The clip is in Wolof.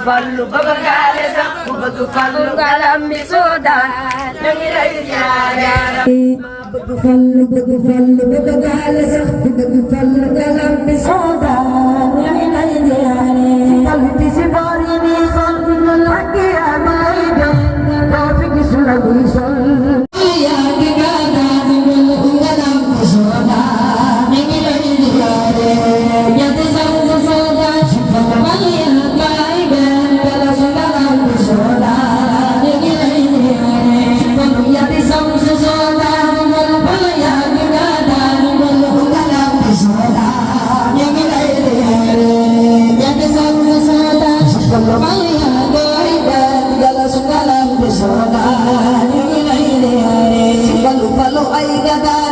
fallu babagale sax ku bëgg fallu ngalam mi soodaan ñu ngi lay yaram bëgg fallu babagale sax ku bëgg fallu ngalam mi soodaan ñu ngi lay yaram fallu ti si bari ni sol ñu lakki amay dem do fi gis la muy sol ya di gana di ngalam mi soodaan ñu ngi lay yaram ya di saw soodaan fallu ya Ay gada